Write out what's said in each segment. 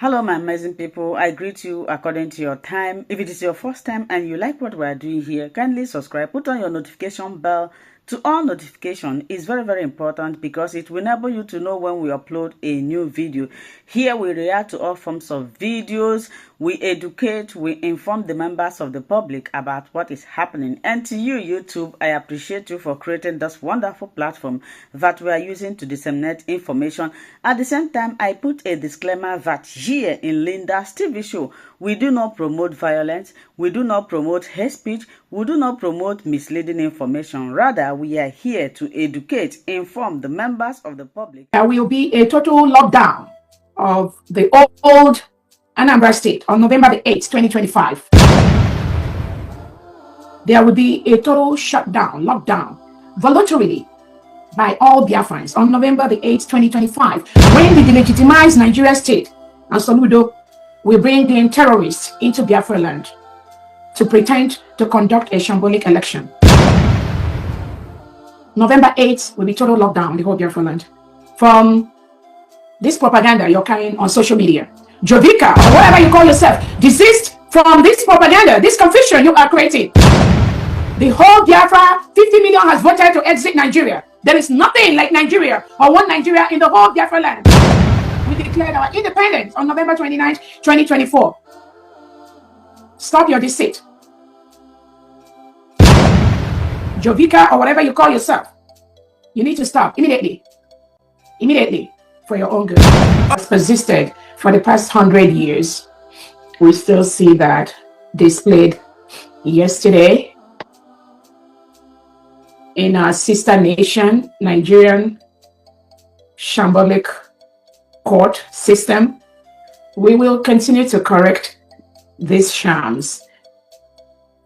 Hello, my amazing people. I greet you according to your time. If it is your first time and you like what we are doing here, kindly subscribe. Put on your notification bell to all notification. Is very, very important because it will enable you to know when we upload a new video. Here we react to all forms of videos. We educate, we inform the members of the public about what is happening. And to you, YouTube, I appreciate you for creating this wonderful platform that we are using to disseminate information. At the same time, I put a disclaimer that here in Linda's TV show, we do not promote violence, we do not promote hate speech, we do not promote misleading information. Rather, we are here to educate, inform the members of the public. There will be a total lockdown of the old Anambra State on November the 8th, 2025. There will be a total shutdown, lockdown, voluntarily by all Biafrans on November the 8th, 2025, when the delegitimized Nigerian state and Soludo will bring in terrorists into Biafra land to pretend to conduct a shambolic election. November 8th will be total lockdown in the whole Biafra land. From this propaganda you're carrying on social media, Jovika, or whatever you call yourself, desist from this propaganda, this confusion you are creating. The whole Biafra, 50 million has voted to exit Nigeria. There is nothing like Nigeria or one Nigeria in the whole Biafra land. We declared our independence on November 29th, 2024. Stop your deceit. Jovika, or whatever you call yourself, you need to stop immediately. Immediately, for your own good. Has persisted for the past 100 years. We still see that displayed yesterday in our sister nation, Nigerian shambolic court system. We will continue to correct these shams.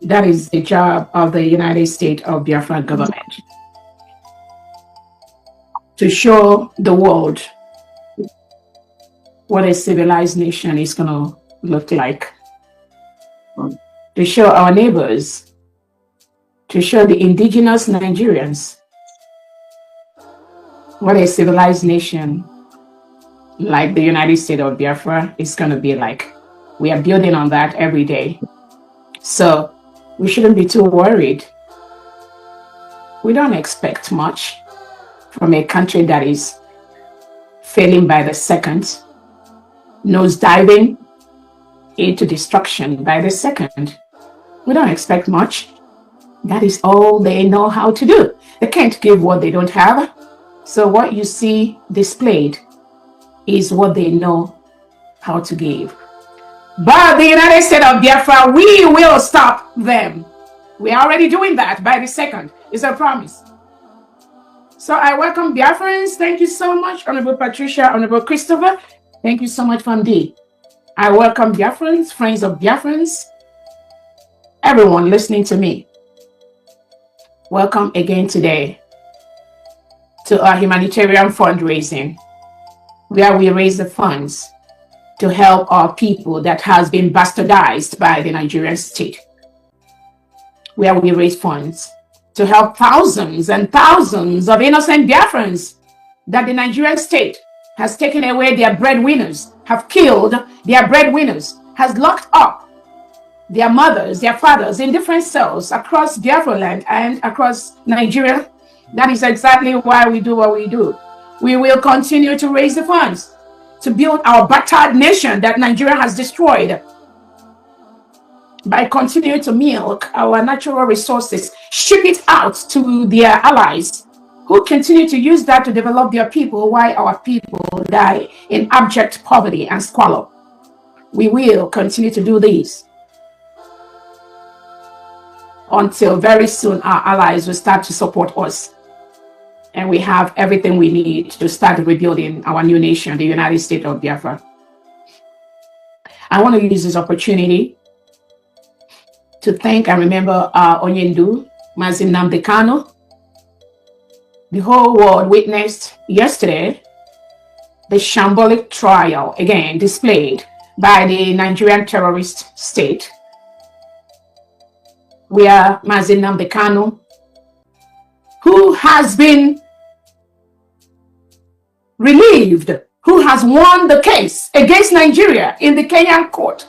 That is the job of the United States of Biafra government, to show the world what a civilized nation is going to look like, to show our neighbors, to show the indigenous Nigerians what a civilized nation like the United States of Biafra is going to be like. We are building on that every day. So we shouldn't be too worried. We don't expect much from a country that is failing by the second, nose diving into destruction by the second. We don't expect much. That is all they know how to do. They can't give what they don't have. So what you see displayed is what they know how to give. But the United States of Biafra, we will stop them. We are already doing that by the second. It's a promise. So I welcome Biafrans. Thank you so much, Honorable Patricia, Honorable Christopher. Thank you so much, Famdi. I welcome Biafrans, friends of Biafrans, everyone listening to me. Welcome again today to our humanitarian fundraising, where we raise the funds to help our people that has been bastardized by the Nigerian state, where we raise funds to help thousands and thousands of innocent Biafrans that the Nigerian state has taken away their breadwinners, have killed their breadwinners, has locked up their mothers, their fathers in different cells across Biafra land and across Nigeria. That is exactly why we do what we do. We will continue to raise the funds to build our battered nation that Nigeria has destroyed, by continuing to milk our natural resources, ship it out to their allies, who continue to use that to develop their people, while our people die in abject poverty and squalor. We will continue to do this until very soon our allies will start to support us, and we have everything we need to start rebuilding our new nation, the United States of Biafra. I want to use this opportunity to thank and remember our Onyendu, Nnamdi. The whole world witnessed yesterday the shambolic trial, again displayed by the Nigerian terrorist state, where Nnamdi, who has been relieved who has won the case against Nigeria in the Kenyan court,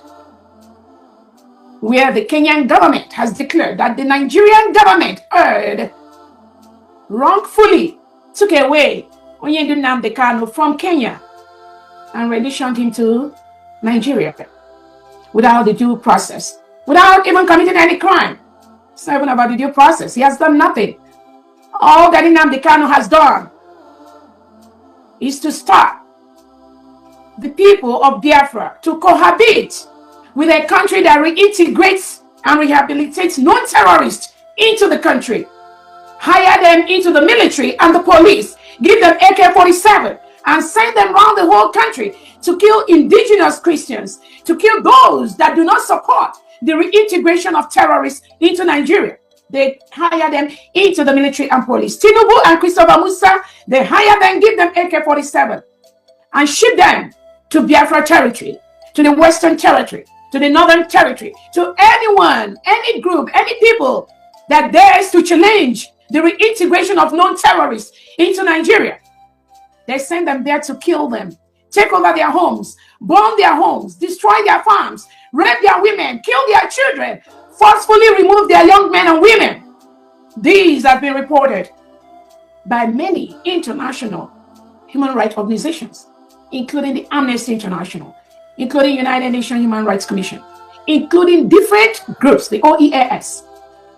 where the Kenyan government has declared that the Nigerian government wrongfully took away Nnamdi from Kenya and renditioned him to Nigeria without the due process, without even committing any crime. It's not even about the due process. He has done nothing. All that Nnamdi has done is to stop the people of Biafra to cohabit with a country that reintegrates and rehabilitates non-terrorists into the country, hire them into the military and the police, give them AK-47 and send them around the whole country to kill indigenous Christians, to kill those that do not support the reintegration of terrorists into Nigeria. They hire them into the military and police. Tinubu and Christopher Musa, they hire them, give them AK-47 and ship them to Biafra territory, to the Western territory, to the Northern territory, to anyone, any group, any people that dares to challenge the reintegration of non-terrorists into Nigeria. They send them there to kill them, take over their homes, burn their homes, destroy their farms, rape their women, kill their children, forcefully remove their young men and women. These have been reported by many international human rights organizations, including the Amnesty International, including United Nations Human Rights Commission, including different groups, the OEAS.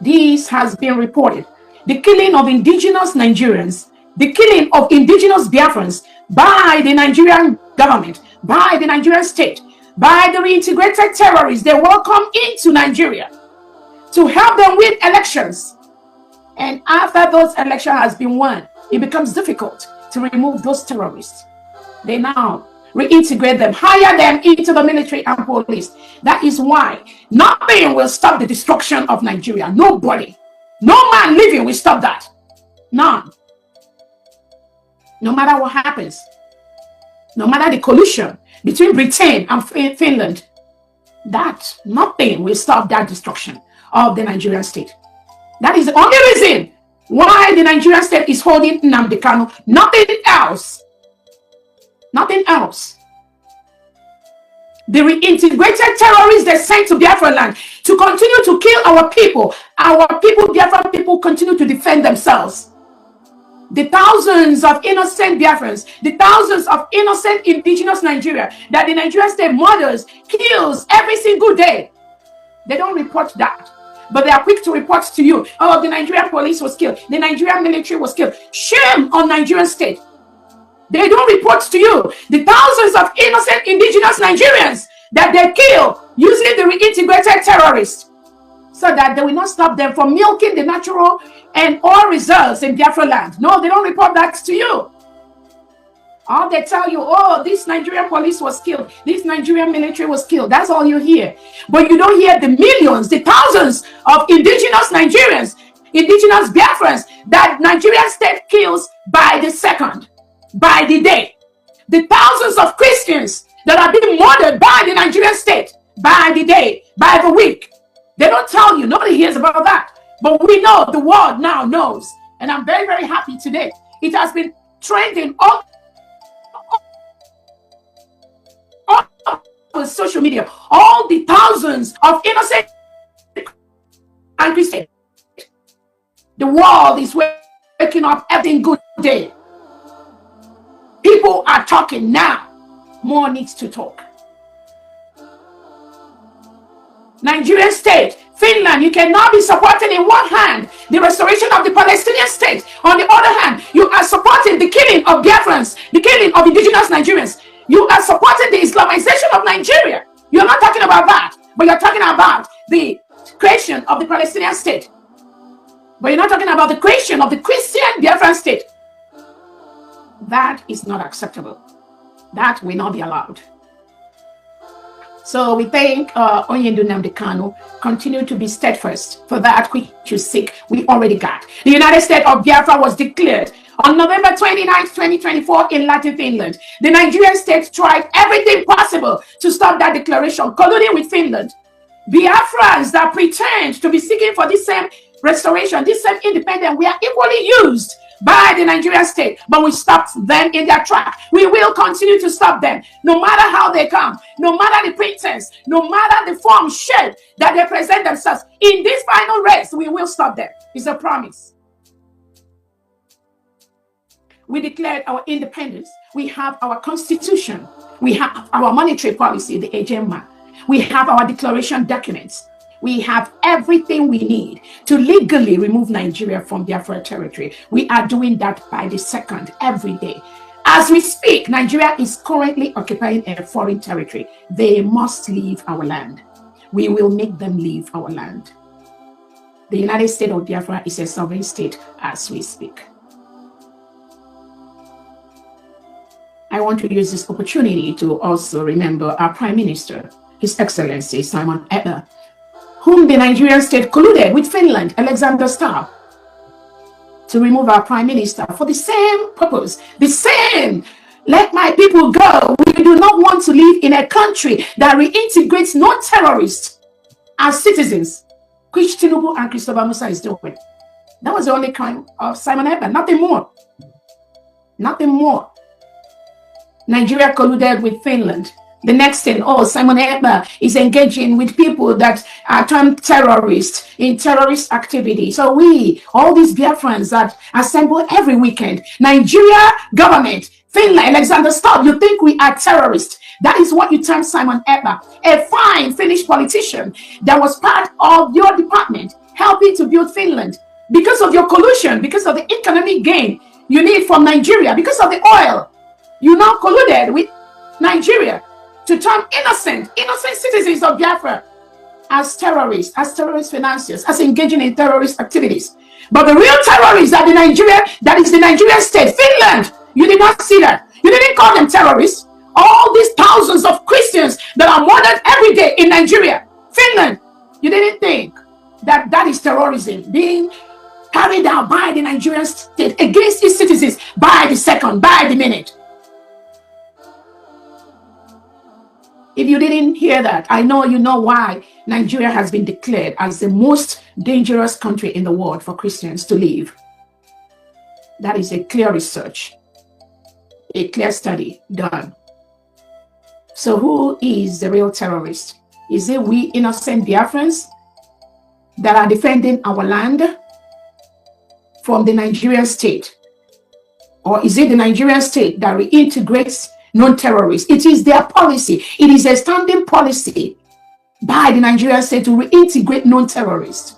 This has been reported. The killing of indigenous Nigerians, the killing of indigenous Biafrans by the Nigerian government, by the Nigerian state, by the reintegrated terrorists they welcome into Nigeria to help them win elections. And after those elections has been won, it becomes difficult to remove those terrorists. They now reintegrate them, hire them into the military and police. That is why nothing will stop the destruction of Nigeria. Nobody, no man living will stop that. None. No matter what happens, no matter the collusion between Britain and Finland, that nothing will stop that destruction of the Nigerian state. That is the only reason why the Nigerian state is holding Nnamdi Kanu. Nothing else. Nothing else. The reintegrated terrorists they sent to Biafra land to continue to kill our people. Our people, Biafra people, continue to defend themselves. The thousands of innocent Biafrans, the thousands of innocent indigenous Nigeria that the Nigerian state murders, kills every single day. They don't report that. But they are quick to report to you, oh, the Nigerian police was killed, the Nigerian military was killed. Shame on Nigerian state. They don't report to you the thousands of innocent indigenous Nigerians that they kill using the reintegrated terrorists, so that they will not stop them from milking the natural and oil reserves in Biafra land. No, they don't report that to you. All they tell you, oh, this Nigerian police was killed, this Nigerian military was killed. That's all you hear. But you don't hear the millions, the thousands of indigenous Nigerians, indigenous Biafrans that Nigerian state kills by the second, by the day. The thousands of Christians that are being murdered by the Nigerian state by the day, by the week. They don't tell you. Nobody hears about that. But we know, the world now knows. And I'm very, very happy today. It has been trending all over social media. All the thousands of innocent and Christians. The world is waking up every good day. People are talking now. More needs to talk. Nigerian state, Finland, you cannot be supporting in one hand the restoration of the Palestinian state. On the other hand, you are supporting the killing of Biafrans, the killing of indigenous Nigerians. You are supporting the Islamization of Nigeria. You're not talking about that, but you're talking about the creation of the Palestinian state. But you're not talking about the creation of the Christian Biafran state. That is not acceptable. That will not be allowed. So we thank Nnamdi Kanu. Continue to be steadfast for that which you seek. We already got. The United States of Biafra was declared on November 29, 2024 in Latin Finland. The Nigerian state tried everything possible to stop that declaration, colluding with Finland. Biafrans that pretend to be seeking for this same restoration, this same independence, we are equally used by the Nigerian state, but we stopped them in their track. We will continue to stop them, no matter how they come, no matter the pretense, no matter the form, shape that they present themselves. In this final race, we will stop them. It's a promise. We declared our independence. We have our constitution. We have our monetary policy, the agenda. We have our declaration documents. We have everything we need to legally remove Nigeria from Biafra territory. We are doing that by the second, every day. As we speak, Nigeria is currently occupying a foreign territory. They must leave our land. We will make them leave our land. The United States of Biafra is a sovereign state as we speak. I want to use this opportunity to also remember our Prime Minister, His Excellency Simon Ekpa, whom the Nigerian state colluded with Finland, Alexander Stubb, to remove our Prime Minister for the same purpose, the same. Let my people go. We do not want to live in a country that reintegrates non-terrorists as citizens, which Tinubu and Christopher Musa is doing. That was the only crime of Simon Ekpa, nothing more. Nothing more. Nigeria colluded with Finland. The next thing, Simon Ekpa is engaging with people that are termed terrorists in terrorist activity. So we, all these Biafrans that assemble every weekend, Nigeria government, Finland, Alexander Stubb, you think we are terrorists. That is what you term Simon Ekpa, a fine Finnish politician that was part of your department, helping to build Finland. Because of your collusion, because of the economic gain you need from Nigeria, because of the oil, you now colluded with Nigeria to turn innocent citizens of Biafra as terrorist financiers, as engaging in terrorist activities. But the real terrorists are that is the Nigerian state, Finland. You did not see that. You didn't call them terrorists. All these thousands of Christians that are murdered every day in Nigeria, Finland, you didn't think that that is terrorism being carried out by the Nigerian state against its citizens by the second, by the minute. If you didn't hear that, I know you know why Nigeria has been declared as the most dangerous country in the world for Christians to live. That is a clear research, a clear study done. So who is the real terrorist? Is it we innocent Biafrans that are defending our land from the Nigerian state? Or is it the Nigerian state that reintegrates non-terrorists? It is their policy. It is a standing policy by the Nigerian state to reintegrate non-terrorists.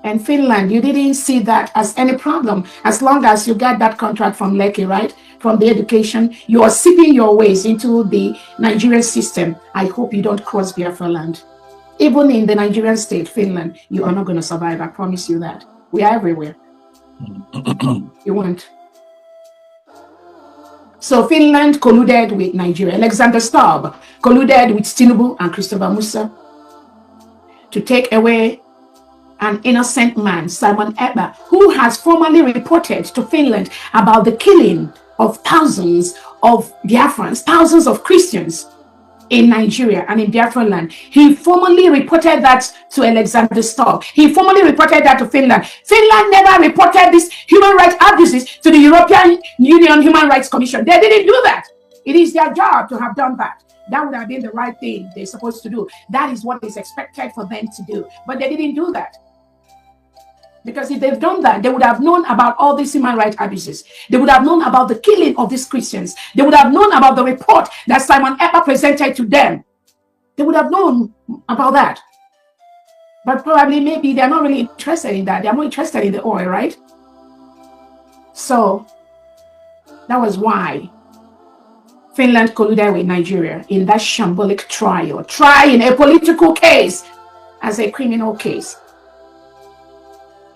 And Finland, you didn't see that as any problem as long as you get that contract from L0CK, right? From the education, you are sipping your ways into the Nigerian system. I hope you don't cross Biafra land. Even in the Nigerian state, Finland, you are not going to survive. I promise you that. We are everywhere. You won't. So Finland colluded with Nigeria. Alexander Stubb colluded with Tinubu and Christopher Musa to take away an innocent man, Simon Ekpa, who has formally reported to Finland about the killing of thousands of Biafrans, thousands of Christians in Nigeria and in Biafra land. He formally reported that to Alexander Stubb. He formally reported that to Finland. Finland never reported these human rights abuses to the European Union Human Rights Commission. They didn't do that. It is their job to have done that. That would have been the right thing they're supposed to do. That is what is expected for them to do. But they didn't do that. Because if they've done that, they would have known about all these human rights abuses. They would have known about the killing of these Christians. They would have known about the report that Simon Ekpa presented to them. They would have known about that. But probably, maybe they're not really interested in that. They're more interested in the oil, right? So that was why Finland colluded with Nigeria in that shambolic trial. Trying a political case as a criminal case.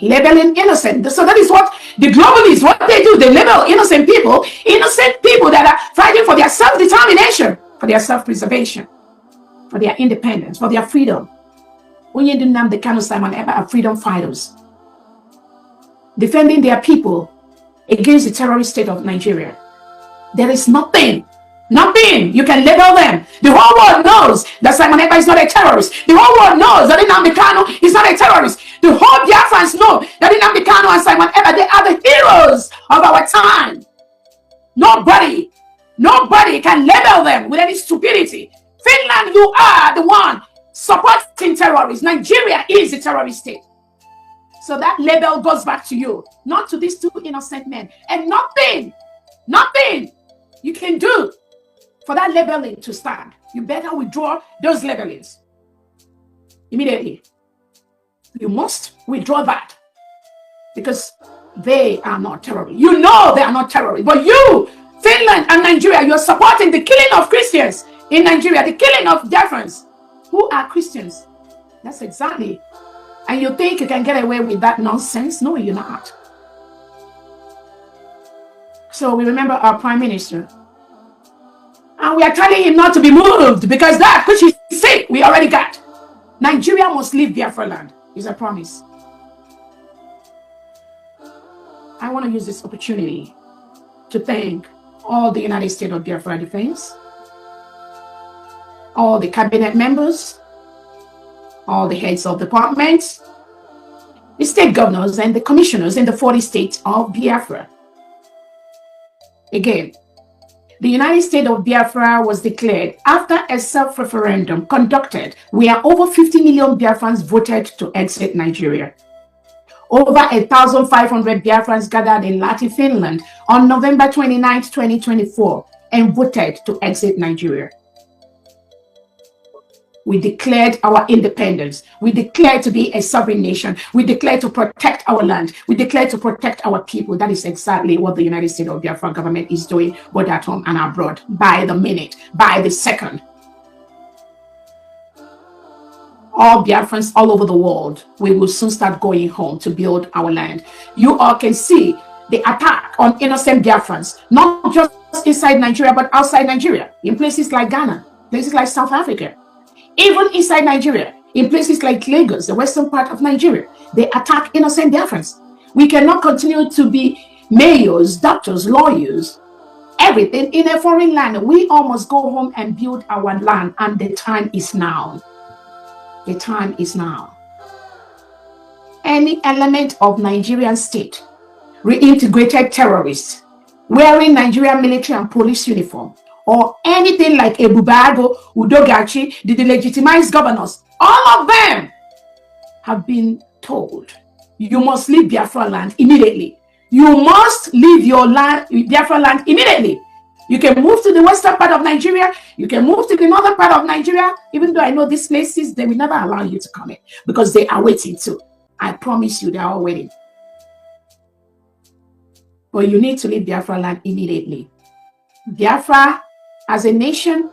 Labeling innocent. So that is what the globalists, what they do. They label innocent people that are fighting for their self-determination, for their self-preservation, for their independence, for their freedom. Nnamdi, Kanu'S, and Ekpa are freedom fighters, defending their people against the terrorist state of Nigeria. There is nothing you can label them. The whole world knows that Simon Ekpa is not a terrorist. The whole world knows that Nnamdi Kanu is not a terrorist. The whole Biafrans know that Nnamdi Kanu and Simon Ekpa, they are the heroes of our time. Nobody can label them with any stupidity. Finland, you are the one supporting terrorists. Nigeria is a terrorist state. So that label goes back to you, not to these two innocent men. And nothing you can do for that labeling to stand. You better withdraw those labelings immediately. You must withdraw that, because they are not terrorists. You know they are not terrorists, but you, Finland and Nigeria, you're supporting the killing of Christians in Nigeria, the killing of Biafrans. Who are Christians? That's exactly. And you think you can get away with that nonsense? No, you're not. So we remember our Prime Minister. And we are telling him not to be moved, because that which he said we already got. Nigeria must leave Biafra land, is a promise. I want to use this opportunity to thank all the United States of Biafra Defense, all the cabinet members, all the heads of departments, the state governors and the commissioners in the 40 states of Biafra. Again, the United States of Biafra was declared after a self-referendum conducted where over 50 million Biafrans voted to exit Nigeria. Over 1,500 Biafrans gathered in Lahti, Finland on November 29, 2024 and voted to exit Nigeria. We declared our independence. We declared to be a sovereign nation. We declared to protect our land. We declared to protect our people. That is exactly what the United States of Biafra government is doing, both at home and abroad, by the minute, by the second. All Biafrans all over the world, we will soon start going home to build our land. You all can see the attack on innocent Biafrans, not just inside Nigeria, but outside Nigeria, in places like Ghana, places like South Africa. Even inside Nigeria, in places like Lagos, the western part of Nigeria, they attack innocent Biafrans. We cannot continue to be mayors, doctors, lawyers, everything in a foreign land. We all must go home and build our land, and the time is now. The time is now. Any element of Nigerian state, reintegrated terrorists, wearing Nigerian military and police uniform, or anything like Ebubago, Udogachi, the delegitimized governors, all of them have been told, you must leave Biafra land immediately. You must leave your land, Biafra land immediately. You can move to the western part of Nigeria. You can move to the northern part of Nigeria. Even though I know these places, they will never allow you to come in because they are waiting too. I promise you, they are all waiting. But you need to leave Biafra land immediately. Biafra as a nation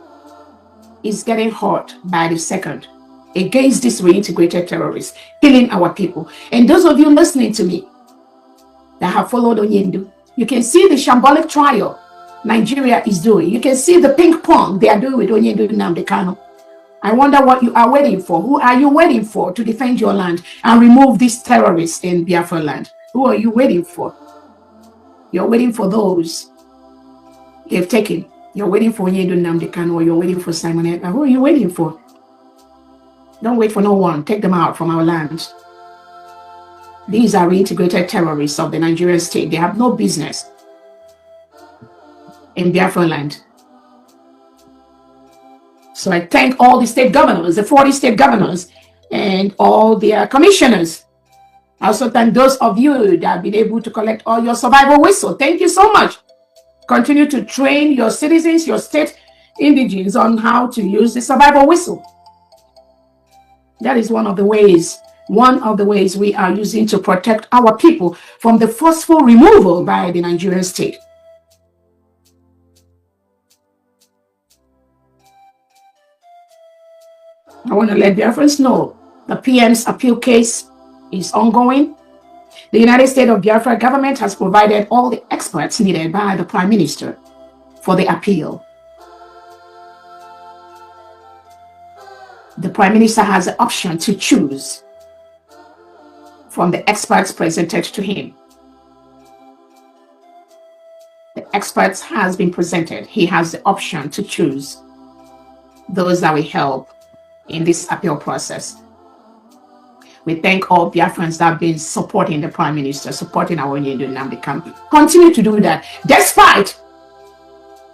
is getting hurt by the second against these reintegrated terrorists, killing our people. And those of you listening to me that have followed Onyendu, you can see the shambolic trial Nigeria is doing. You can see the ping pong they are doing with Onyendu Nnamdi Kanu. I wonder what you are waiting for. Who are you waiting for to defend your land and remove these terrorists in Biafra land? Who are you waiting for? You're waiting for those they've taken. You're waiting for Onyendu Nnamdi Kanu, or you're waiting for Simon Ekpa. Who are you waiting for? Don't wait for no one. Take them out from our land. These are reintegrated terrorists of the Nigerian state. They have no business in Biafra land. So I thank all the state governors, the 40 state governors, and all their commissioners. I also thank those of you that have been able to collect all your survival whistle. Thank you so much. Continue to train your citizens, your state indigenes on how to use the survival whistle. That is one of the ways we are using to protect our people from the forceful removal by the Nigerian state. I want to let Biafrans know the PM's appeal case is ongoing. The United States of Biafra government has provided all the experts needed by the Prime Minister for the appeal. The Prime Minister has the option to choose from the experts presented to him. The experts has been presented. He has the option to choose those that will help in this appeal process. We thank all Biafrans that have been supporting the Prime Minister, supporting our Nnamdi Kanu. Continue to do that, despite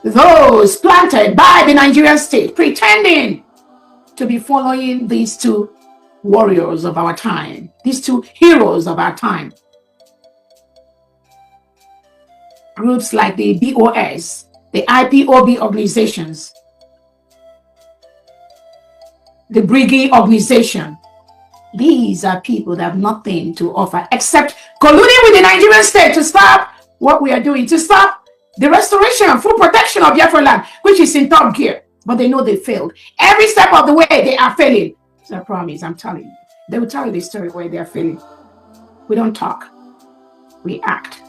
those planted by the Nigerian state pretending to be following these two warriors of our time, these two heroes of our time. Groups like the BOS, the IPOB organizations, the Brigade organization. These are people that have nothing to offer except colluding with the Nigerian state to stop what we are doing, to stop the restoration, full protection of Biafra land, which is in top gear. But they know they failed. Every step of the way, they are failing. It's a promise, I'm telling you. They will tell you the story where they are failing. We don't talk, we act.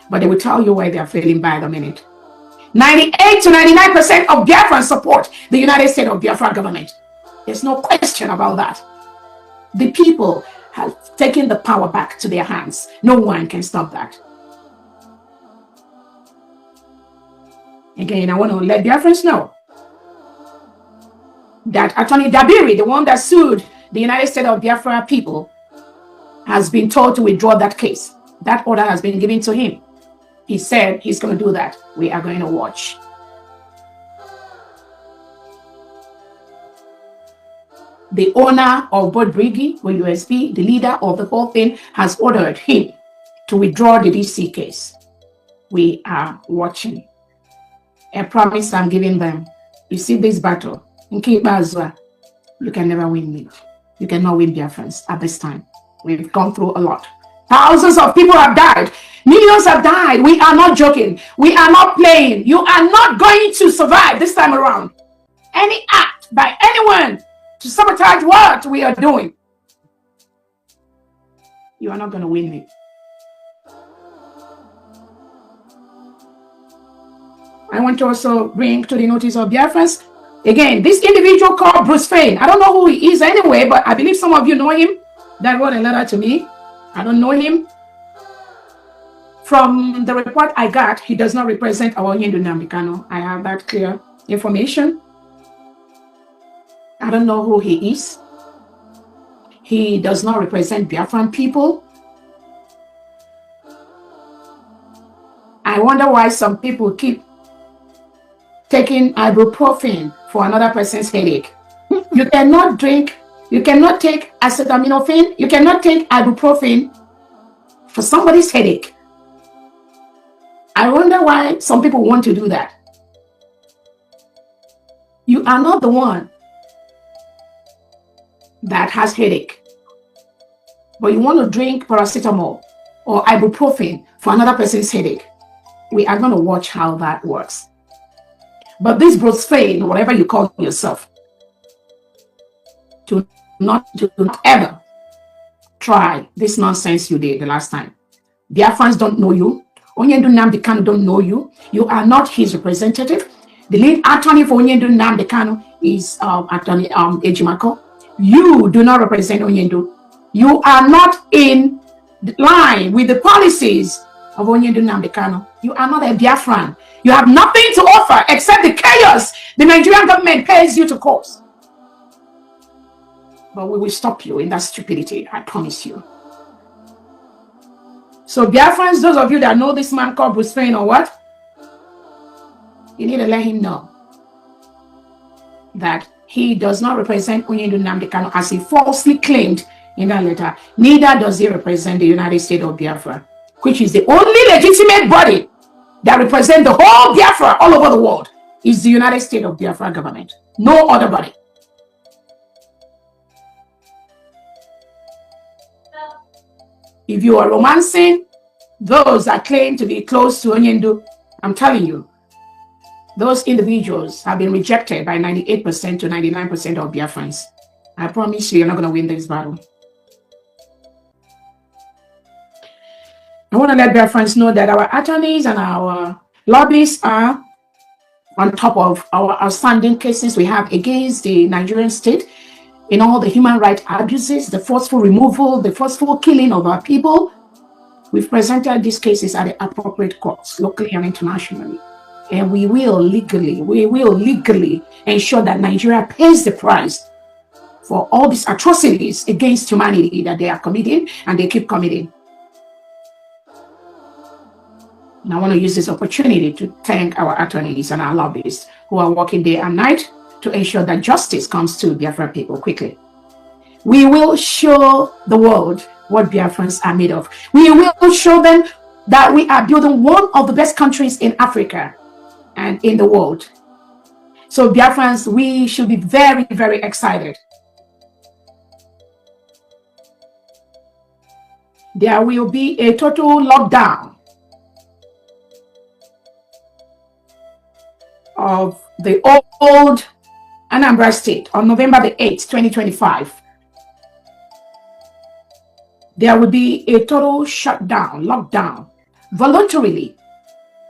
But they will tell you where they are failing by the minute. 98 to 99% of Biafrans support the United States of Biafra government. There's no question about that. The people have taken the power back to their hands. No one can stop that. Again, I want to let Biafrans know that Attorney Dabiri, the one that sued the United States of Biafra people, has been told to withdraw that case. That order has been given to him. He said he's going to do that. We are going to watch. The owner of both Briggy or USB, the leader of the whole thing, has ordered him to withdraw the DC case. We are watching. A promise I'm giving them. You see this battle, in Ekpa, you can never win it. You cannot win Biafrans at this time. We've gone through a lot. Thousands of people have died. Millions have died. We are not joking. We are not playing. You are not going to survive this time around. Any act by anyone to sabotage what we are doing, you are not going to win me. I want to also bring to the notice of Biafrans, again, this individual called Bruce Fain. I don't know who he is anyway, but I believe some of you know him. That wrote a letter to me. I don't know him. From the report I got, he does not represent our Nnamdi Kanu. I have that clear information. I don't know who he is. He does not represent Biafran people. I wonder why some people keep taking ibuprofen for another person's headache. You cannot drink, you cannot take acetaminophen, you cannot take ibuprofen for somebody's headache. I wonder why some people want to do that. You are not the one that has headache, but you want to drink paracetamol or ibuprofen for another person's headache. We are going to watch how that works. But this Bruce Fain, whatever you call yourself, do not ever try this nonsense you did the last time. Biafrans don't know you. Nnamdi Kanu don't know you. You are not his representative. The lead attorney for Nnamdi Kanu is Attorney Ejimako. You do not represent Onyendu. You are not in line with the policies of Nnamdi Kanu. You are not a Biafran. You have nothing to offer except the chaos the Nigerian government pays you to cause. But we will stop you in that stupidity, I promise you. So Biafrans, those of you that know this man called Bruce Fain or what, you need to let him know that he does not represent Nnamdi Kanu as he falsely claimed in that letter. Neither does he represent the United States of Biafra, which is the only legitimate body that represents the whole Biafra all over the world, is the United States of Biafra government. No other body. If you are romancing those that claim to be close to Onyendu, I'm telling you, those individuals have been rejected by 98% to 99% of Biafrans. I promise you, you're not going to win this battle. I want to let Biafrans know that our attorneys and our lobbyists are on top of our outstanding cases we have against the Nigerian state in all the human rights abuses, the forceful removal, the forceful killing of our people. We've presented these cases at the appropriate courts, locally and internationally. And we will legally ensure that Nigeria pays the price for all these atrocities against humanity that they are committing and they keep committing. And I want to use this opportunity to thank our attorneys and our lobbyists who are working day and night to ensure that justice comes to Biafra people quickly. We will show the world what Biafrans are made of. We will show them that we are building one of the best countries in Africa and in the world. So Biafrans, we should be very, very excited. There will be a total lockdown of the old Anambra State on November the 8th, 2025. There will be a total shutdown, lockdown, voluntarily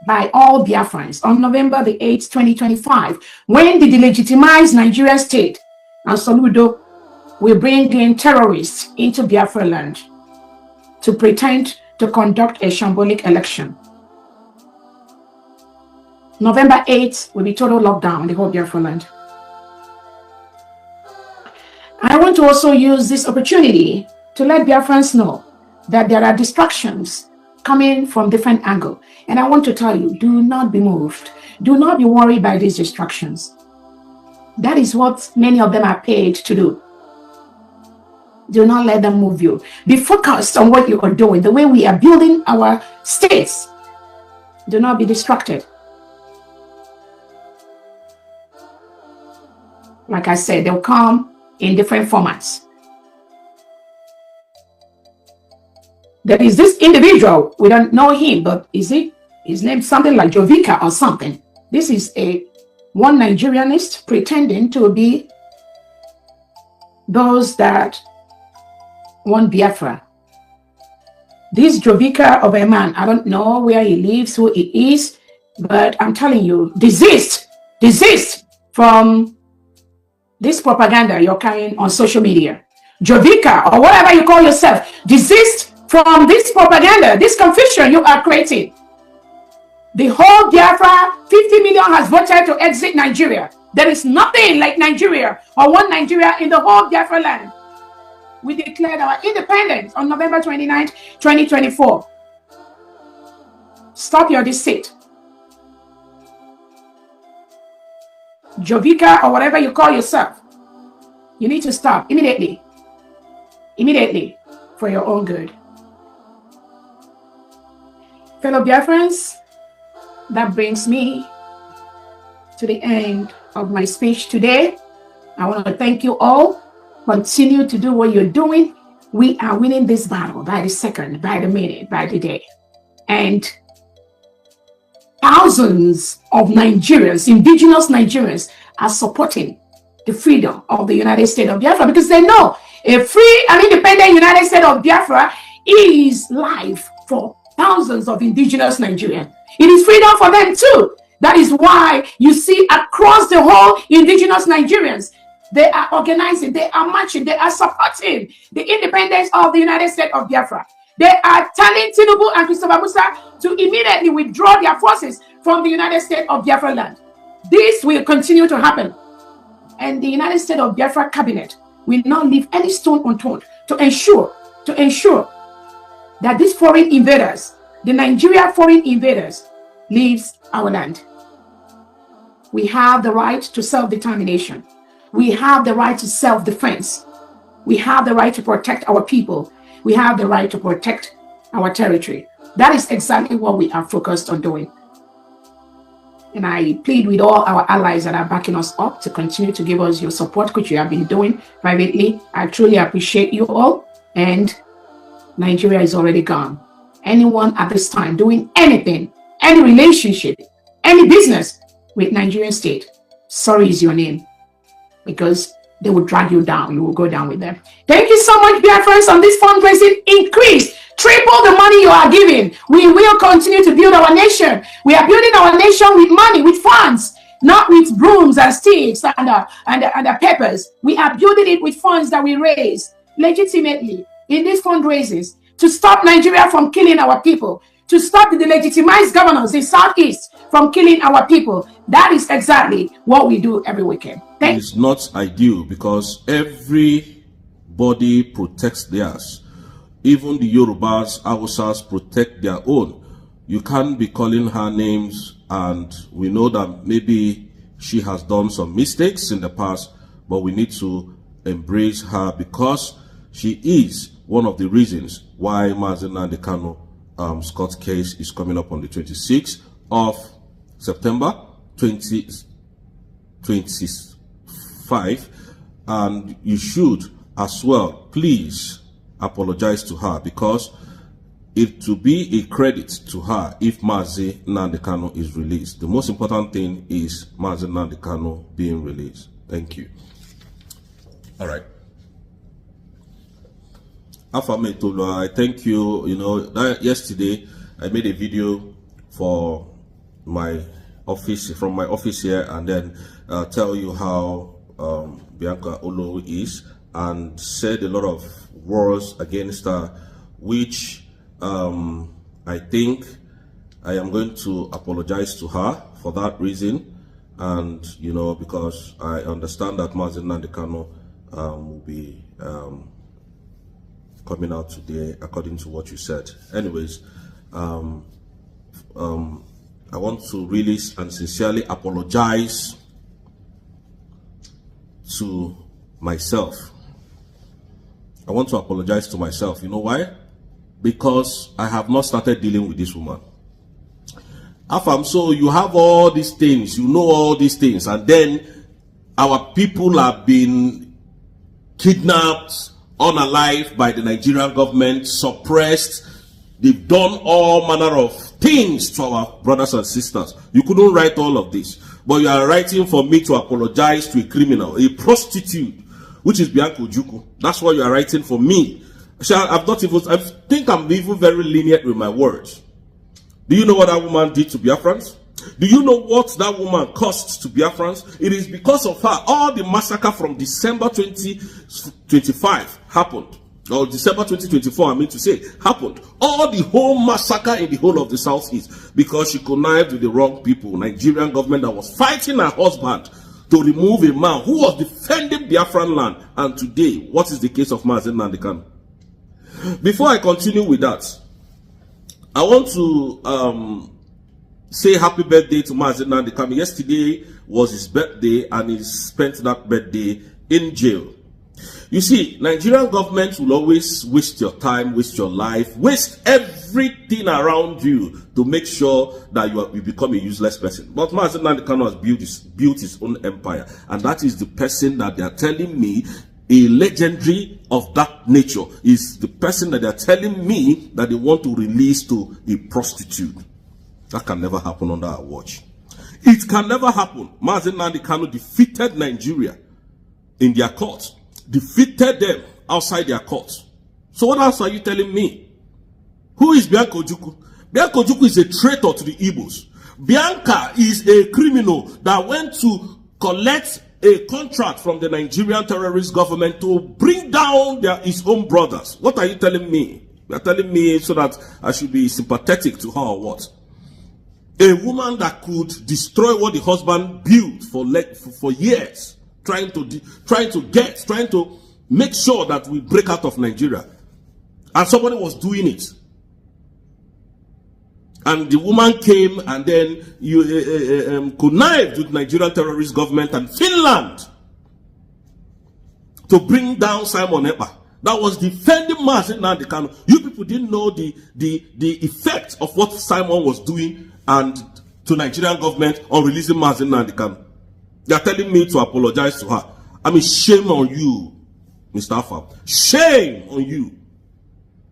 by all Biafrans on November the 8th, 2025, when the delegitimized Nigerian state and Soludo will bring in terrorists into Biafra land to pretend to conduct a shambolic election. November 8th will be total lockdown in the whole Biafra land. I want to also use this opportunity to let Biafrans know that there are distractions coming from different angles. And I want to tell you, do not be moved. Do not be worried by these distractions. That is what many of them are paid to do. Do not let them move you. Be focused on what you are doing, the way we are building our states. Do not be distracted. Like I said, they'll come in different formats. There is this individual, we don't know him, but is it his name something like Jovika or something? This is one Nigerianist pretending to be those that want Biafra. This Jovika of a man, I don't know where he lives, who he is, but I'm telling you, desist from this propaganda you're carrying on social media. Jovika, or whatever you call yourself, desist from this propaganda, this confusion you are creating. The whole Biafra, 50 million has voted to exit Nigeria. There is nothing like Nigeria or one Nigeria in the whole Biafra land. We declared our independence on November 29th, 2024. Stop your deceit. Jovika or whatever you call yourself, you need to stop immediately. Immediately, for your own good. Fellow Biafrans, that brings me to the end of my speech today. I want to thank you all. Continue to do what you're doing. We are winning this battle by the second, by the minute, by the day. And thousands of Nigerians, indigenous Nigerians, are supporting the freedom of the United States of Biafra because they know a free and independent United States of Biafra is life for thousands of indigenous Nigerians. It is freedom for them too. That is why you see across the whole indigenous Nigerians, they are organizing, they are marching, they are supporting the independence of the United States of Biafra. They are telling Tinubu and Christopher Musa to immediately withdraw their forces from the United States of Biafra land. This will continue to happen. And the United States of Biafra cabinet will not leave any stone unturned to ensure that these foreign invaders, the Nigeria foreign invaders, leaves our land. We have the right to self-determination. We have the right to self-defense. We have the right to protect our people. We have the right to protect our territory. That is exactly what we are focused on doing. And I plead with all our allies that are backing us up to continue to give us your support, which you have been doing privately. I truly appreciate you all. And Nigeria is already gone. Anyone at this time doing anything, any relationship, any business with Nigerian state, sorry is your name, because they will drag you down. You will go down with them. Thank you so much, dear friends, on this fundraising increase. Triple the money you are giving. We will continue to build our nation. We are building our nation with money, with funds, not with brooms and sticks and peppers. We are building it with funds that we raise legitimately in these fundraisers to stop Nigeria from killing our people, to stop the legitimized governors in Southeast from killing our people. That is exactly what we do every weekend. It's not ideal because everybody protects theirs. Even the Yorubas, Hausas protect their own. You can't be calling her names, and we know that maybe she has done some mistakes in the past, but we need to embrace her because she is one of the reasons why Nnamdi Kanu's court case is coming up on the 26th of September 2025, and you should as well please apologize to her, because it will be a credit to her if Mazi Nnamdi Kanu is released. The most important thing is Mazi Nnamdi Kanu being released. Thank you. All right. Afametolo, I thank you. You know, yesterday I made a video for my office, from my office here, and then tell you how Bianca Olo is, and said a lot of words against her, which I think I am going to apologize to her for that reason, and you know, because I understand that Mazi Nnamdi Kanu will be coming out today according to what you said. Anyways, I want to really and sincerely apologize to myself. I want to apologize to myself. You know why? Because I have not started dealing with this woman. Afam, so you have all these things, you know all these things, and then our people have been kidnapped, unalive by the Nigerian government, suppressed. They've done all manner of things to our brothers and sisters. You couldn't write all of this, but you are writing for me to apologize to a criminal, a prostitute, which is Bianca Ojukwu. That's what you are writing for me. I think I'm even very lenient with my words. Do you know what that woman did to Biafrans? Do you know what that woman cost to Biafrans? It is because of her all the massacre from December 2025 happened. Or December 2024, I mean to say, happened. All the whole massacre in the whole of the Southeast, because she connived with the wrong people. Nigerian government that was fighting her husband to remove a man who was defending Biafran land. And today, what is the case of Mazi Nnamdi Kanu? Before I continue with that, I want to say happy birthday to Mazi Nnamdi Kanu. Yesterday was his birthday, and he spent that birthday in jail. You see, Nigerian government will always waste your time, waste your life, waste everything around you to make sure that you become a useless person. But Mazi Nnamdi Kanu has built his own empire, and that is the person that they are telling me, a legendary of that nature, is the person that they are telling me that they want to release to a prostitute. That can never happen under our watch. It can never happen. Mazi Nnamdi Kanu defeated Nigeria in their court, defeated them outside their courts. So what else are you telling me? Who is Bianca Ojukwu? Bianca Ojukwu is a traitor to the Igbos. Bianca is a criminal that went to collect a contract from the Nigerian terrorist government to bring down his own brothers. What are you telling me? You are telling me so that I should be sympathetic to her or what? A woman that could destroy what the husband built for years, trying to make sure that we break out of Nigeria, and somebody was doing it, and the woman came and then connived with Nigerian terrorist government and Finland to bring down Simon Ekpa. That was defending Mazi Nnamdi Kanu. You people didn't know the effect of what Simon was doing and to Nigerian government on releasing Mazi Nnamdi Kanu. They are telling me to apologize to her. I mean, shame on you, Mr. Afam. Shame on you.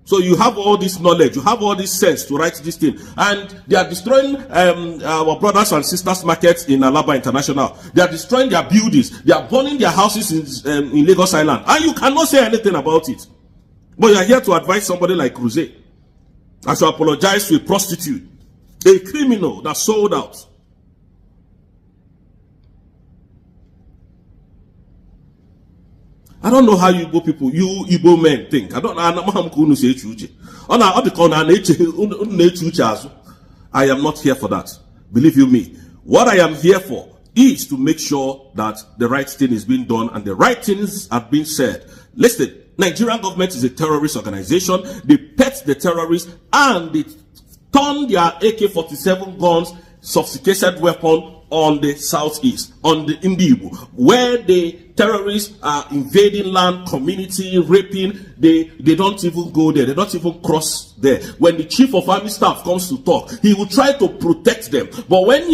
So you have all this knowledge, you have all this sense to write this thing, and they are destroying our brothers and sisters markets in Alaba International. They are destroying their buildings. They are burning their houses in Lagos Island, and you cannot say anything about it. But you are here to advise somebody like Cruz. I should apologize to a prostitute, a criminal that sold out. I don't know how you Igbo people, you Igbo men think. I don't know. I am not here for that. Believe you me. What I am here for is to make sure that the right thing is being done and the right things are being said. Listen, Nigerian government is a terrorist organization. They pet the terrorists and they turn their AK-47 guns, sophisticated weapon, on the southeast, in the Igbo, where the terrorists are invading land, community, raping. They don't even go there. They don't even cross there. When the chief of army staff comes to talk, he will try to protect them. But when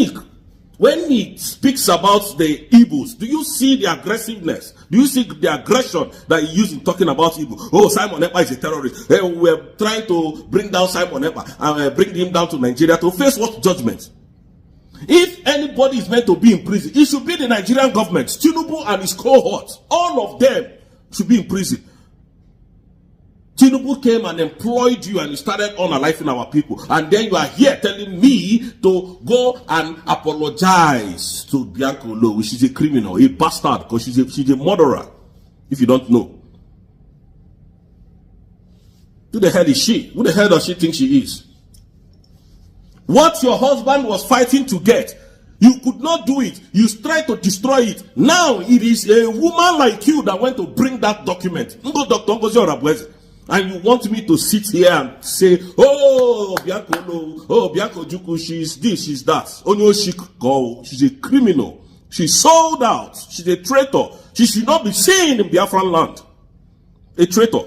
he speaks about the Igbos, do you see the aggressiveness? Do you see the aggression that he used in talking about Igbo? Oh, Simon Ekpa is a terrorist. We're trying to bring down Simon Ekpa and bring him down to Nigeria to face what judgment? If anybody is meant to be in prison, it should be the Nigerian government, Tinubu and his cohorts. All of them should be in prison. Tinubu came and employed you and you started unaliving our people. And then you are here telling me to go and apologize to Bianca Lo, which is a criminal, a bastard, because she's a murderer, if you don't know. Who the hell is she? Who the hell does she think she is? What your husband was fighting to get, you could not do it. You tried to destroy it. Now it is a woman like you that went to bring that document. Dr. Orabueze. And you want me to sit here and say, oh, Bianca, no, oh, Bianca Juku, she's this, she's that. Onyoshik, she's a criminal. She's sold out. She's a traitor. She should not be seen in Biafran land. A traitor.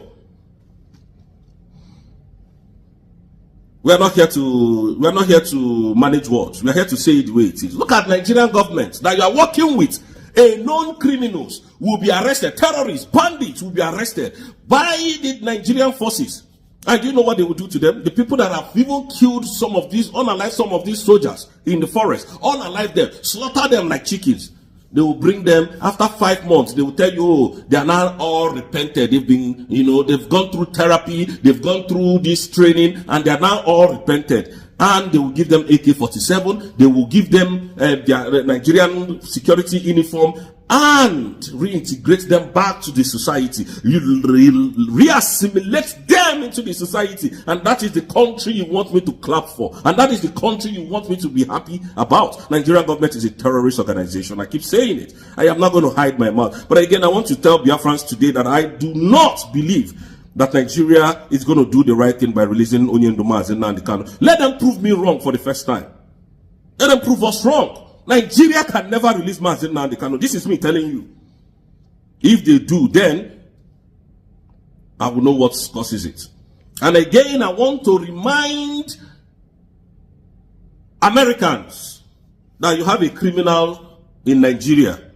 We are not here to manage words. We are here to say it the way it is. Look at Nigerian government that you are working with. A known criminals will be arrested. Terrorists, bandits will be arrested by the Nigerian forces. And do you know what they will do to them? The people that have even killed some of these, unalive some of these soldiers in the forest, unalive them, slaughter them like chickens. They will bring them after 5 months. They will tell you, oh, they are now all repented. They've been, they've gone through therapy. They've gone through this training and they are now all repented. And they will give them AK-47. They will give them their Nigerian security uniform and reintegrate them back to the society. You reassimilate them into the society. And that is the country you want me to clap for. And that is the country you want me to be happy about. Nigerian government is a terrorist organization. I keep saying it. I am not going to hide my mouth. But again, I want to tell Biafrans today that I do not believe that Nigeria is going to do the right thing by releasing Onyendoma and Nnamdi Kanu. Let them prove me wrong for the first time. Let them prove us wrong. Nigeria can never release Mazen Nnamdi Kanu. This is me telling you. If they do, then I will know what causes it. And again, I want to remind Americans that you have a criminal in Nigeria.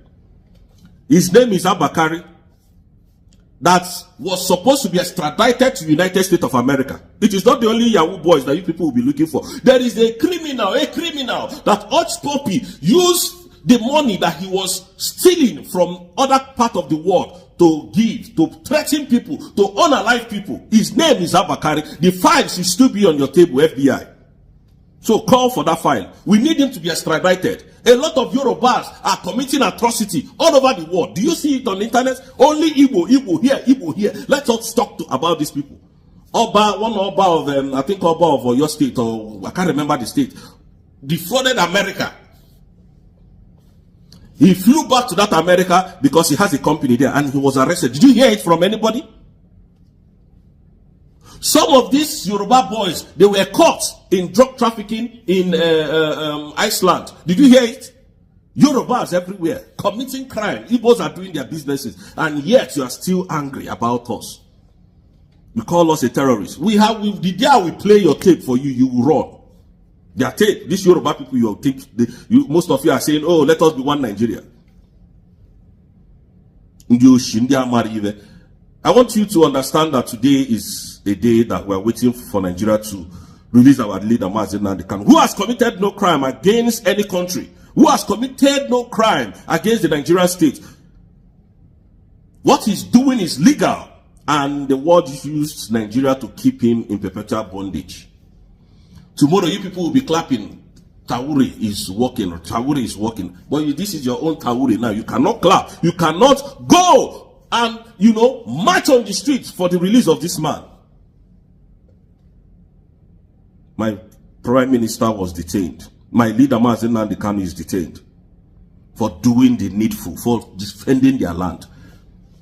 His name is Abakari. That was supposed to be extradited to the United States of America. It is not the only Yahoo boys that you people will be looking for. There is a criminal that Hutch Poppy used the money that he was stealing from other part of the world to give, to threaten people, to unalive people. His name is Abakari. The file should still be on your table, FBI. So call for that file. We need him to be extradited. A lot of Yorubas are committing atrocity all over the world. Do you see it on the internet? Only Igbo here. Let's not talk about these people. One Oba of, I think Oba of your state, or I can't remember the state, defrauded America. He flew back to that America because he has a company there and he was arrested. Did you hear it from anybody? Some of these Yoruba boys, they were caught in drug trafficking in Iceland. Did you hear it? Yorubas everywhere committing crime. Igbos are doing their businesses, and yet you are still angry about us. You call us a terrorist. The day we play your tape for you, you will run. Their tape. These Yoruba people, you think most of you are saying, "Oh, let us be one Nigeria." I want you to understand that today is a day that we're waiting for Nigeria to release our leader, Mazen Nnamdi Kanu, who has committed no crime against any country, who has committed no crime against the Nigerian state. What he's doing is legal, and the world used Nigeria to keep him in perpetual bondage. Tomorrow, you people will be clapping. Tawuri is working. But this is your own Tawuri now. You cannot clap. You cannot go and, march on the streets for the release of this man. my prime minister was detained. My leader, Nnamdi Kanu, is detained for doing the needful, for defending their land.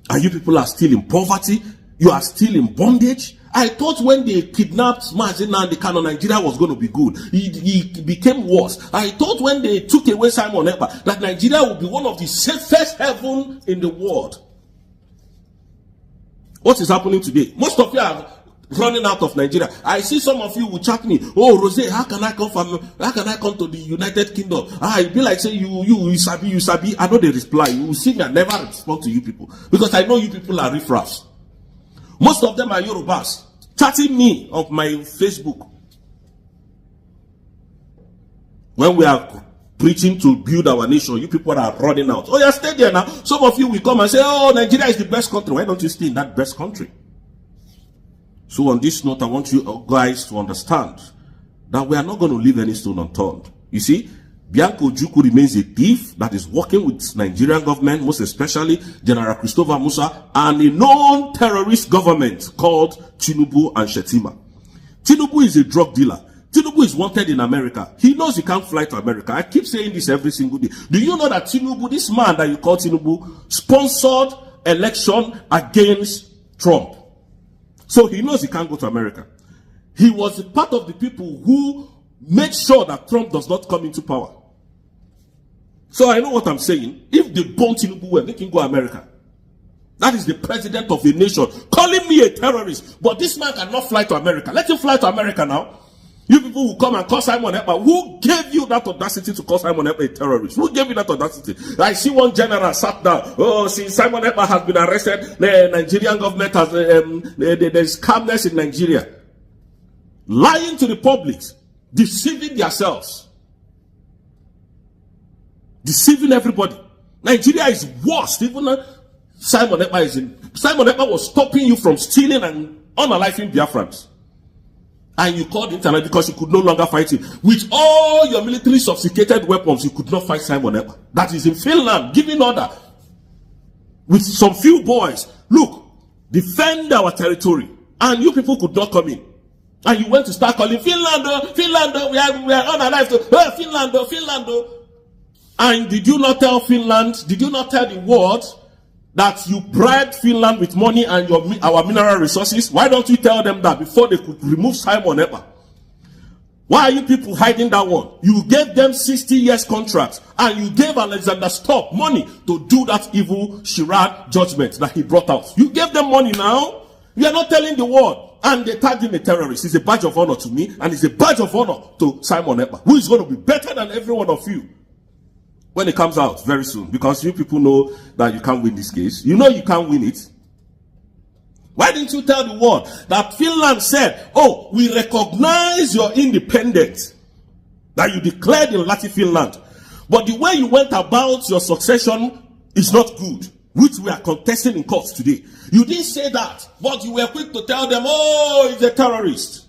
And you people are still in poverty. You are still in bondage. I thought when they kidnapped Nnamdi Kanu, Nigeria was going to be good. It became worse. I thought when they took away Simon Ekpa, that Nigeria would be one of the safest heaven in the world. What is happening today? Most of you are running out of Nigeria. I see some of you will chat me. Oh, Rose, how can I come to the United Kingdom? It be like say you sabi. I know they reply. You will see me. I never respond to you people because I know you people are riffraffs. Most of them are Yorubas chatting me on my Facebook when we are preaching to build our nation. You people are running out. Oh, yeah, stay there now. Some of you will come and say, oh, Nigeria is the best country. Why don't you stay in that best country? So on this note, I want you guys to understand that we are not going to leave any stone unturned. You see, Bianco Ojukwu remains a thief that is working with Nigerian government, most especially General Christopher Musa, and a known terrorist government called Tinubu and Shetima. Tinubu is a drug dealer. Tinubu is wanted in America. He knows he can't fly to America. I keep saying this every single day. Do you know that Tinubu, this man that you call Tinubu, sponsored election against Trump? So he knows he can't go to America. He was part of the people who made sure that Trump does not come into power. So I know what I'm saying. If they bomb Tinubu well, they can go to America. That is the president of the nation calling me a terrorist. But this man cannot fly to America. Let him fly to America now. You people will come and call Simon Ekpa. Who gave you that audacity to call Simon Ekpa a terrorist? Who gave you that audacity? I see one general sat down. Oh, since Simon Ekpa has been arrested, the Nigerian government has, there's calmness in Nigeria. Lying to the public. Deceiving themselves. Deceiving everybody. Nigeria is worse. Even Simon Ekpa is in. Simon Ekpa was stopping you from stealing and unaliving Biafrans. And you called the internet because you could no longer fight him. With all your military sophisticated weapons, you could not fight Simon Ekpa. That is in Finland, giving order. With some few boys. Look, defend our territory. And you people could not come in. And you went to start calling Finland, we are unalive. Finland. And did you not tell Finland, did you not tell the world that you bribed Finland with money and our mineral resources? Why don't you tell them that before they could remove Simon Ekpa? Why are you people hiding that one? You gave them 60 years contract and you gave Alexander Stubb money to do that evil Shirad judgment that he brought out. You gave them money now. You are not telling the world. And they tagged him a terrorist. It's a badge of honor to me and it's a badge of honor to Simon Ekpa, who is going to be better than every one of you when it comes out very soon, because you people know that you can't win this case. You know you can't win it. Why didn't you tell the world that Finland said, oh, we recognize your independence, that you declared in Latin Finland, but the way you went about your succession is not good, which we are contesting in court today. You didn't say that, but you were quick to tell them, oh, he's a terrorist.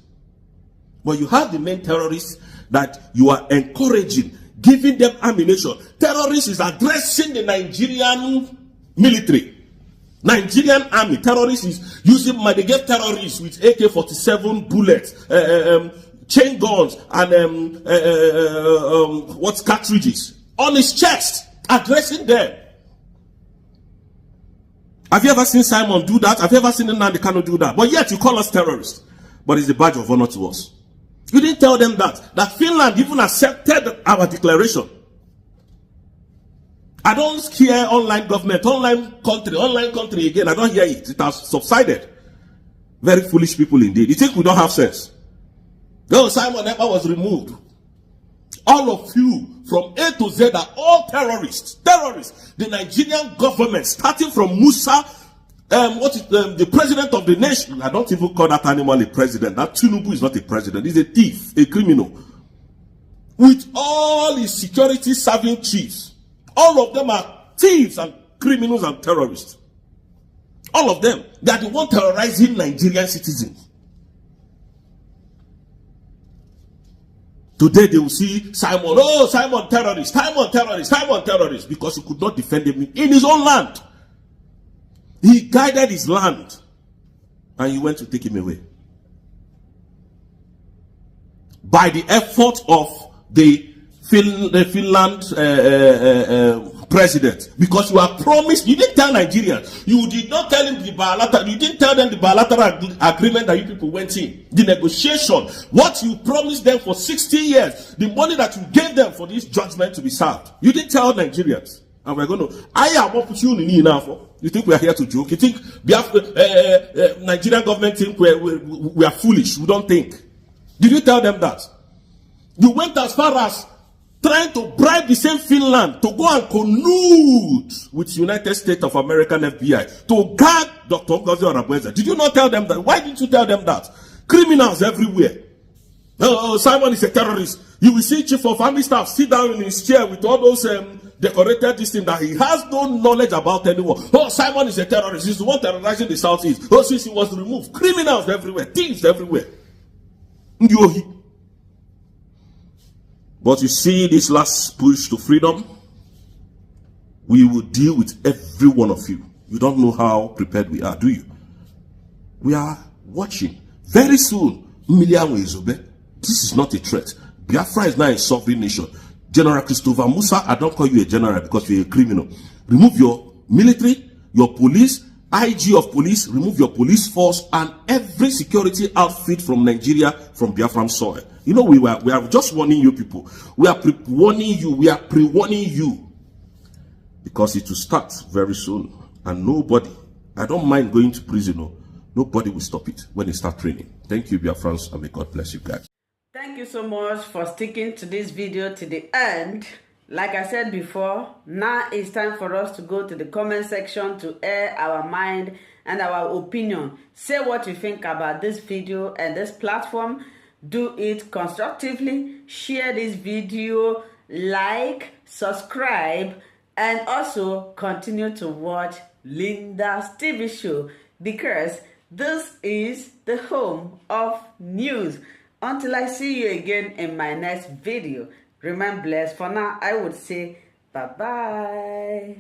But you have the main terrorists that you are encouraging, giving them ammunition. Terrorists is addressing the Nigerian military. Nigerian army. Terrorists is using, they get terrorists with AK-47 bullets, chain guns, and cartridges on his chest, addressing them. Have you ever seen Simon do that? Have you ever seen Nnamdi Kanu do that? But yet you call us terrorists. But it's a badge of honor to us. You didn't tell them that Finland even accepted our declaration. I don't hear online government, online country again. I don't hear it. It has subsided. Very foolish people indeed. You think we don't have sense? No, Simon Ekpa was removed. All of you from A to Z are all terrorists. Terrorists. The Nigerian government, starting from Musa, the president of the nation. I don't even call that animal a president. That Tinubu is not a president. He's a thief, a criminal. With all his security serving chiefs. All of them are thieves and criminals and terrorists. All of them. They are the one terrorizing Nigerian citizens. Today they will see Simon terrorist, Simon terrorist, because he could not defend him in his own land. He guided his land and you went to take him away. by the effort of the Finland president, because you are promised. You didn't tell Nigerians. You did not tell him the bilateral. You didn't tell them the bilateral agreement that you people went in. The negotiation, what you promised them for 60 years, the money that you gave them for this judgment to be served. You didn't tell Nigerians. And we're going to. I am opportunity enough. You think we are here to joke? You think Nigerian government think we are foolish? We don't think. Did you tell them that? You went as far as trying to bribe the same Finland to go and collude with United States of American FBI to guard Dr. Orabueze. Did you not tell them that? Why didn't you tell them that? Criminals everywhere. Oh, Simon is a terrorist. You will see Chief of Army Staff sit down in his chair with all those decorated this thing that he has no knowledge about anyone. Oh, Simon is a terrorist. He's the one terrorizing the Southeast. Oh, since he was removed. Criminals everywhere. Thieves everywhere. But you see this last push to freedom, we will deal with every one of you. You don't know how prepared we are, do you? We are watching. Very soon, this is not a threat. Biafra is now a sovereign nation. General Christopher Musa, I don't call you a general because you're a criminal. Remove your military, your police, IG of police, remove your police force and every security outfit from Nigeria, from Biafran soil. You know, we are just warning you people. We are pre-warning you. We are pre-warning you. Because it will start very soon. And nobody, I don't mind going to prison. No, nobody will stop it when they start training. Thank you, Biafrans, and may God bless you guys. Thank you so much for sticking to this video to the end. Like I said before, now it's time for us to go to the comment section to air our mind and our opinion. Say what you think about this video and this platform. Do it constructively. Share this video, like, subscribe, and also continue to watch Linda's TV show because this is the home of news. Until I see you again in my next video, remain blessed. For now, I would say bye-bye.